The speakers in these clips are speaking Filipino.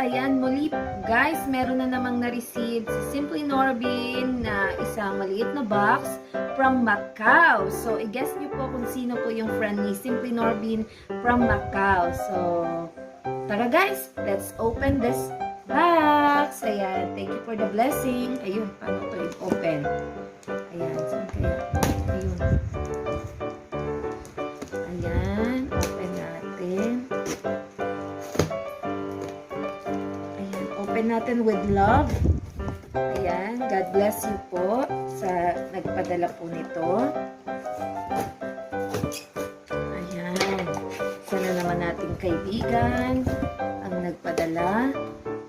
ayan, muli guys, meron na namang na-receive si Simply Norbin na isang maliit na box from Macau. So, i-guess nyo po kung sino po yung friend ni Simply Norbin from Macau. So, tara guys, let's open this box. Ayan, thank you for the blessing. Ayun, paano ito i-open? Ayan, saan kaya? Ayun. Ayan, open natin. Open natin with love. Ayan, God bless you po sa nagpadala po nito. Ayan, sana naman nating kaibigan ang nagpadala.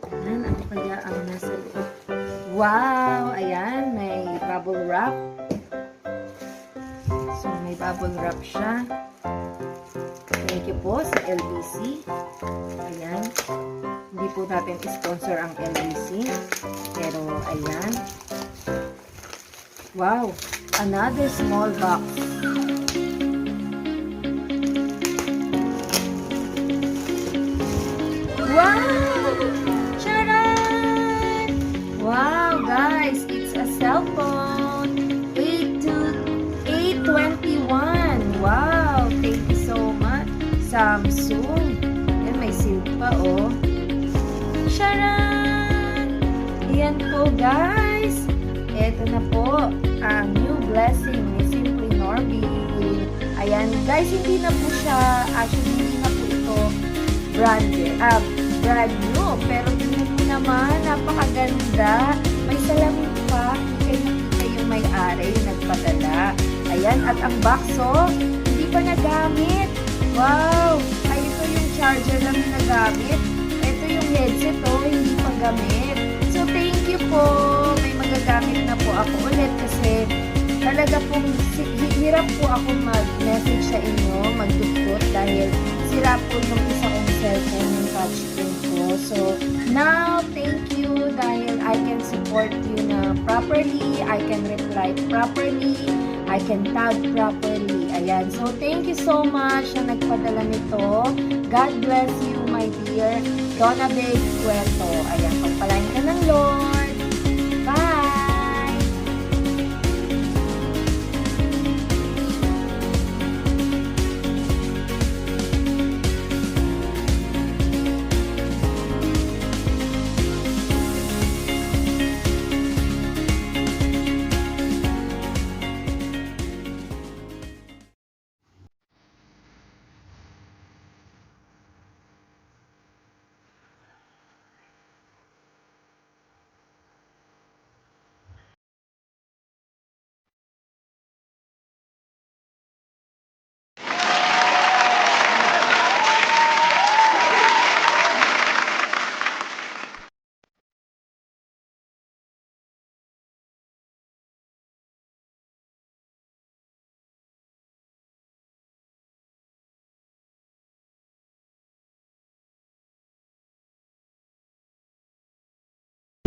Ayan, ano kaya ang nasa loob? Wow! Ayan, may bubble wrap. So, may bubble wrap siya. Thank you po sa LBC. Ayan. Hindi po natin sponsor ang LBC. Pero, ayan. Wow! Another small box. Wow! Charan! Wow, guys! It's a cell phone. 821. Wow! Thank you so much. Samsung. Ayan, may seal pa, oh. Charan! Ayan po guys. Ito na po ang new blessing ni Simply Norbin. Ayan guys, hindi na po siya, actually hindi na po ito brand new. Pero tingnan mo naman, napakaganda. May salamin pa. Hindi kayo nakita yung may-ari, yung nagpadala. Ayan, at ang box, oh, hindi pa nagamit. Wow! Ay, ito yung charger lang na nagamit. Yung headset, oh, hindi pa gamit. So, thank you po. May magagamit na po ako ulit kasi talaga pong hirap po ako mag-message sa inyo, magdukot dahil sira po yung isa kong cellphone, yung touchscreen ko. So, now, thank you dahil I can support you na properly, I can reply properly, I can tag properly. Ayan. So, thank you so much na nagpadala nito. God bless you, my dear Donna Big Cueto. Ayan, pagpalain ka ng Lord.